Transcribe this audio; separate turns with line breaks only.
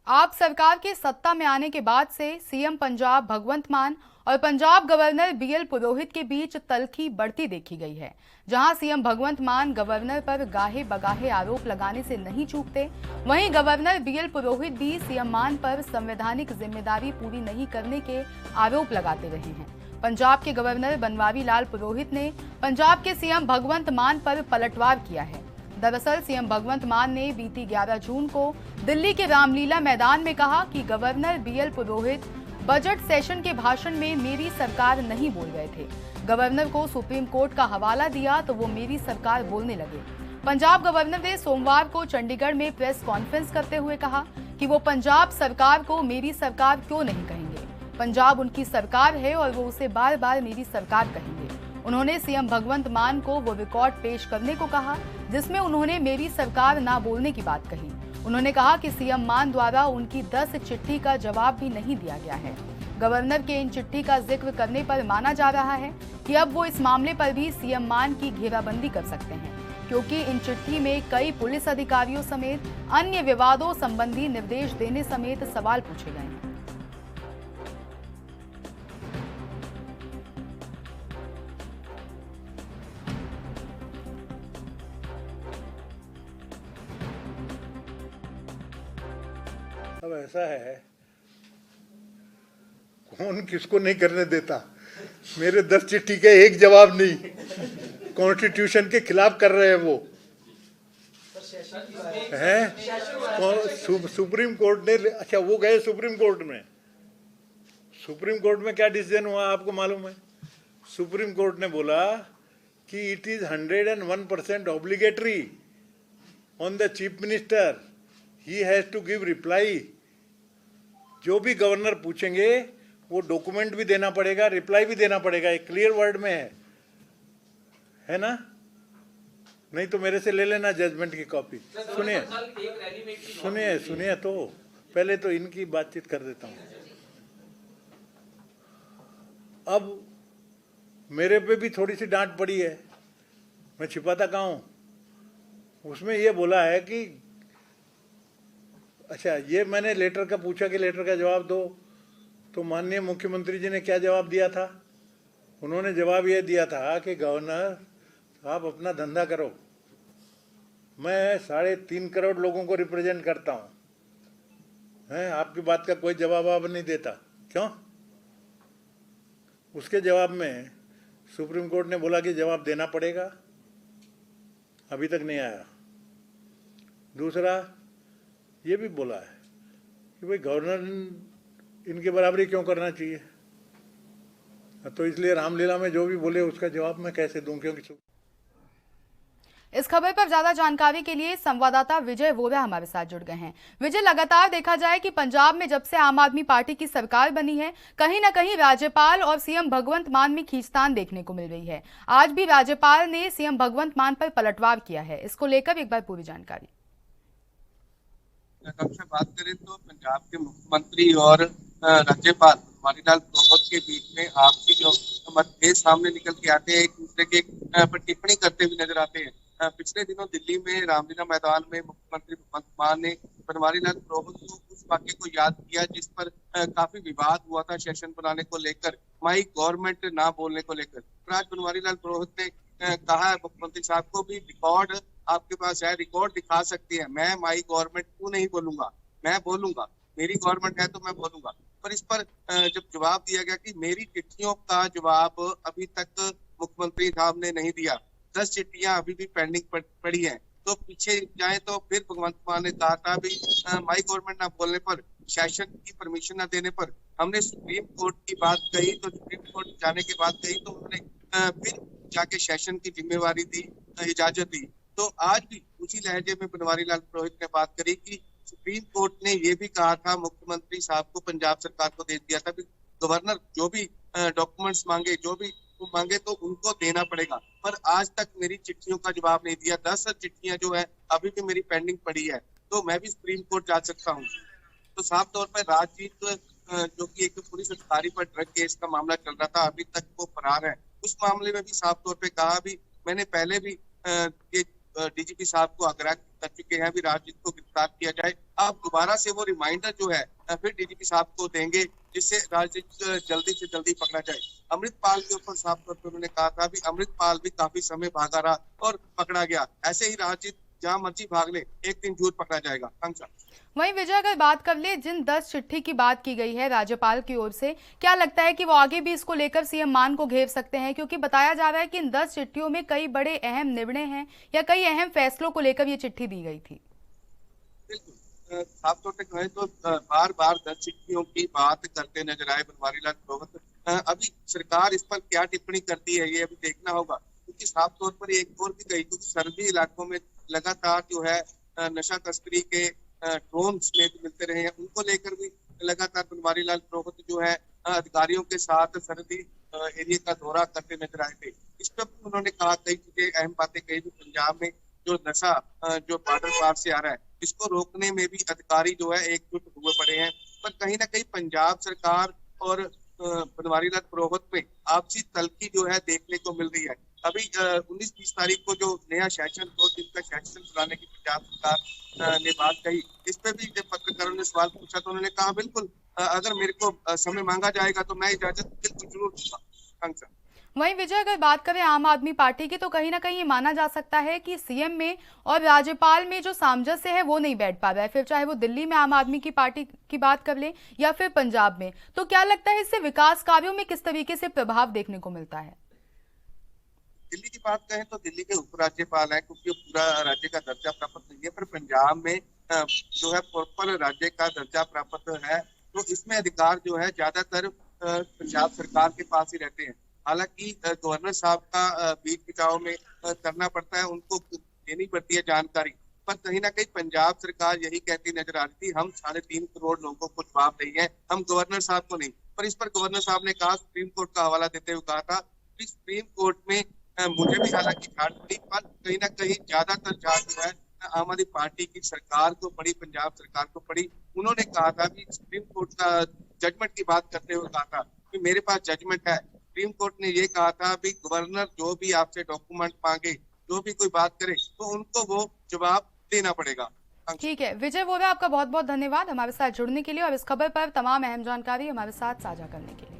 आप सरकार के सत्ता में आने के बाद से सीएम पंजाब भगवंत मान और पंजाब गवर्नर बीएल पुरोहित के बीच तल्खी बढ़ती देखी गई है। जहां सीएम भगवंत मान गवर्नर पर गाहे बगाहे आरोप लगाने से नहीं चूकते, वहीं गवर्नर बीएल पुरोहित भी सीएम मान पर संवैधानिक जिम्मेदारी पूरी नहीं करने के आरोप लगाते रहे हैं। पंजाब के गवर्नर बनवारी लाल पुरोहित ने पंजाब के सीएम भगवंत मान पर पलटवार किया है। दरअसल सीएम भगवंत मान ने बीती 11 जून को दिल्ली के रामलीला मैदान में कहा कि गवर्नर बीएल पुरोहित बजट सेशन के भाषण में मेरी सरकार नहीं बोल रहे थे। गवर्नर को सुप्रीम कोर्ट का हवाला दिया तो वो मेरी सरकार बोलने लगे। पंजाब गवर्नर ने सोमवार को चंडीगढ़ में प्रेस कॉन्फ्रेंस करते हुए कहा कि वो पंजाब सरकार को मेरी सरकार क्यों नहीं कहेंगे। पंजाब उनकी सरकार है और वो उसे बार बार मेरी सरकार कहेंगे। उन्होंने सीएम भगवंत मान को वो रिकॉर्ड पेश करने को कहा जिसमें उन्होंने मेरी सरकार ना बोलने की बात कही। उन्होंने कहा कि सीएम मान द्वारा उनकी 10 चिट्ठी का जवाब भी नहीं दिया गया है। गवर्नर के इन चिट्ठी का जिक्र करने पर माना जा रहा है कि अब वो इस मामले पर भी सीएम मान की घेराबंदी कर सकते हैं, क्योंकि इन चिट्ठी में कई पुलिस अधिकारियों समेत अन्य विवादों संबंधी निर्देश देने समेत सवाल पूछे गए हैं।
अब ऐसा है, कौन किसको नहीं करने देता। मेरे 10 चिट्ठी के एक जवाब नहीं, कॉन्स्टिट्यूशन के खिलाफ कर रहे हैं वो हैं। सुप्रीम कोर्ट ने, अच्छा वो गए सुप्रीम कोर्ट में। सुप्रीम कोर्ट में क्या डिसीजन हुआ आपको मालूम है? सुप्रीम कोर्ट ने बोला कि it is 101% obligatory on the chief minister, he has to give reply. जो भी गवर्नर पूछेंगे वो डॉक्यूमेंट भी देना पड़ेगा, रिप्लाई भी देना पड़ेगा। एक क्लियर वर्ड में है ना? नहीं तो मेरे से ले लेना जजमेंट की कॉपी। सुनिए सुनिए सुनिए, तो पहले तो इनकी बातचीत कर देता हूं। अब मेरे पे भी थोड़ी सी डांट पड़ी है, मैं छिपाता कहाँ हूं। उसमें ये बोला है कि अच्छा, ये मैंने लेटर का पूछा कि लेटर का जवाब दो, तो माननीय मुख्यमंत्री जी ने क्या जवाब दिया था? उन्होंने जवाब ये दिया था कि गवर्नर आप अपना धंधा करो, मैं 3.5 करोड़ लोगों को रिप्रेजेंट करता हूँ, हैं आपकी बात का कोई जवाब आप नहीं देता क्यों? उसके जवाब में सुप्रीम कोर्ट ने बोला कि जवाब देना पड़ेगा, अभी तक नहीं आया। दूसरा ये भी बोला है कि भाई गवर्नर इनके बराबरी क्यों करना चाहिए, तो इसलिए रामलीला में जो भी बोले उसका जवाब मैं कैसे दूं, क्योंकि
इस खबर पर ज्यादा जानकारी के लिए संवाददाता विजय वोरा हमारे साथ जुड़ गए हैं। विजय, लगातार देखा जाए कि पंजाब में जब से आम आदमी पार्टी की सरकार बनी है, कहीं ना कहीं राज्यपाल और सीएम भगवंत मान में खींचतान देखने को मिल रही है। आज भी राज्यपाल ने सीएम भगवंत मान पर पलटवार किया है, इसको लेकर एक बार पूरी जानकारी।
से बात करें तो पंजाब के मुख्यमंत्री और राज्यपाल बनवारी लाल पुरोहित के बीच में आपसी जो मतभेद सामने निकल के आते हैं, एक दूसरे के पर टिप्पणी करते हुए नजर आते हैं। पिछले दिनों दिल्ली में रामलीला मैदान में मुख्यमंत्री भगवंत मान ने बनवारी लाल पुरोहित को उस वाक्य को याद किया जिस पर काफी विवाद हुआ था सेशन बनाने को लेकर, माई गवर्नमेंट ना बोलने को लेकर। आज बनवारी लाल पुरोहित ने कहा है मुख्यमंत्री साहब को भी रिकॉर्ड आपके पास है, रिकॉर्ड दिखा सकती है, मैं माई गवर्नमेंट क्यों नहीं बोलूंगा, मैं बोलूंगा, मेरी गवर्नमेंट है तो मैं बोलूंगा। पर इस पर जब जवाब दिया गया कि मेरी चिट्ठियों का जवाब अभी तक मुख्यमंत्री साहब ने नहीं दिया, 10 चिट्ठियां अभी भी पेंडिंग पड़ी हैं, तो पीछे जाए तो फिर भगवंत मान ने कहा था भी माई गवर्नमेंट ना बोलने पर, सेशन की परमिशन ना देने पर हमने सुप्रीम कोर्ट की बात कही, तो सुप्रीम कोर्ट जाने की बात कही तो उन्होंने फिर जाके सेशन की जिम्मेवारी दी, इजाजत दी। तो आज भी उसी लहजे में बनवारी लाल पुरोहित ने बात करी कि सुप्रीम कोर्ट ने ये भी कहा था मुख्यमंत्री साहब को, पंजाब सरकार को दे दिया था कि गवर्नर जो भी डॉक्यूमेंट्स मांगे, जो भी मांगे तो उनको देना पड़ेगा, पर आज तक मेरी चिट्ठियों का जवाब नहीं दिया। 10 चिट्ठियां जो है अभी भी मेरी पेंडिंग पड़ी है, तो मैं भी सुप्रीम कोर्ट जा सकता हूँ। तो साफ तौर पर राजजीत जो कि एक पुलिस अधिकारी पर ड्रग केस का मामला चल रहा था, अभी तक वो फरार है, उस मामले में भी साफ तौर पर कहा भी, मैंने पहले भी ये डीजीपी साहब को आग्रह कर चुके हैं, अभी राजजीत को गिरफ्तार किया जाए। अब दोबारा से वो रिमाइंडर जो है फिर डीजीपी साहब को देंगे, जिससे राजजीत जल्दी से जल्दी पकड़ा जाए। अमृतपाल के ऊपर साफ तौर पर उन्होंने कहा था, अभी अमृतपाल भी काफी समय भागा रहा और पकड़ा गया। ऐसे ही राजजीत जहां मर्जी भाग ले, एक दिन जरूर पकड़ा जाएगा।
वहीं विजय, अगर बात कर ले, जिन 10 चिट्ठी की बात की गई है राज्यपाल की ओर से, क्या लगता है कि वो आगे भी इसको लेकर सीएम मान को घेर सकते हैं? क्योंकि बताया जा रहा है कि इन 10 चिट्ठियों में कई बड़े अहम निर्णय हैं या कई अहम फैसलों को लेकर ये चिट्ठी दी गई थी।
बिल्कुल, साफ तौर पर कहें तो बार बार 10 चिट्ठियों की बात करते नजर आए बनवारी लाल प्रोहित। अभी सरकार इस पर क्या टिप्पणी करती है, ये अभी देखना होगा। क्योंकि साफ तौर पर एक और भी गई, क्योंकि सर्दी इलाकों में लगातार जो है नशा तस्करी के ड्रोन में भी मिलते रहे हैं, उनको लेकर भी लगातार बनवारी लाल प्रोहित जो है अधिकारियों के साथ सरहदी एरिया का दौरा करते नजर आए थे। इस पर उन्होंने कहा, कई चीजें अहम बातें कही भी। पंजाब में जो नशा जो बॉर्डर पार से आ रहा है, इसको रोकने में भी अधिकारी जो है एकजुट हुए पड़े हैं। पर कहीं ना कहीं पंजाब सरकार और बनवारी लाल प्रोहित में आपसी तल्खी जो है देखने को मिल रही है। अभी 19-20 तारीख को जो नया सेशन 2 दिन का सेशन बुलाने की पंजाब सरकार ने बात कही, इस पे भी जब पत्रकारों ने सवाल पूछा तो उन्होंने कहा, बिल्कुल अगर मेरे को समय मांगा जाएगा तो मैं इजाजत बिल्कुल जरूर दूंगा।
वहीं विजय, अगर बात करें आम आदमी पार्टी की, तो कहीं ना कहीं ये माना जा सकता है कि सीएम में और राज्यपाल में जो सामंजस्य है वो नहीं बैठ पा रहा है, फिर चाहे वो दिल्ली में आम आदमी की पार्टी की बात कर ले या फिर पंजाब में। तो क्या लगता है इससे विकास कार्यों में किस तरीके से प्रभाव देखने को मिलता है?
दिल्ली की बात करें तो दिल्ली के उपराज्यपाल है, क्योंकि पूरा राज्य का दर्जा प्राप्त नहीं है। पर पंजाब में जो है प्रॉपर राज्य का दर्जा प्राप्त है, तो इसमें अधिकार जो है ज्यादातर पंजाब सरकार के पास ही रहते हैं। हालांकि गवर्नर साहब का बीच बिचाव में करना पड़ता है, उनको देनी पड़ती है जानकारी। पर कहीं ना कहीं पंजाब सरकार यही कहती नजर आ रही थी, हम 3.5 करोड़ लोगों को जवाब नहीं है, हम गवर्नर साहब को नहीं। पर इस पर गवर्नर साहब ने कहा, सुप्रीम कोर्ट का हवाला देते हुए कहा था कि सुप्रीम कोर्ट में मुझे भी हालांकि झांट पड़ी, पर कहीं ना कहीं ज्यादातर झांट जो है आम आदमी पार्टी की सरकार को पड़ी, पंजाब सरकार को पड़ी। उन्होंने कहा था कि सुप्रीम कोर्ट का जजमेंट की बात करते हुए कहा था कि मेरे पास जजमेंट है। सुप्रीम कोर्ट ने ये कहा था भी गवर्नर जो भी आपसे डॉक्यूमेंट मांगे, जो भी कोई बात करे, तो उनको वो जवाब देना पड़ेगा।
ठीक है विजय वोरा, आपका बहुत बहुत धन्यवाद हमारे साथ जुड़ने के लिए और इस खबर पर तमाम अहम जानकारी हमारे साथ साझा करने के लिए।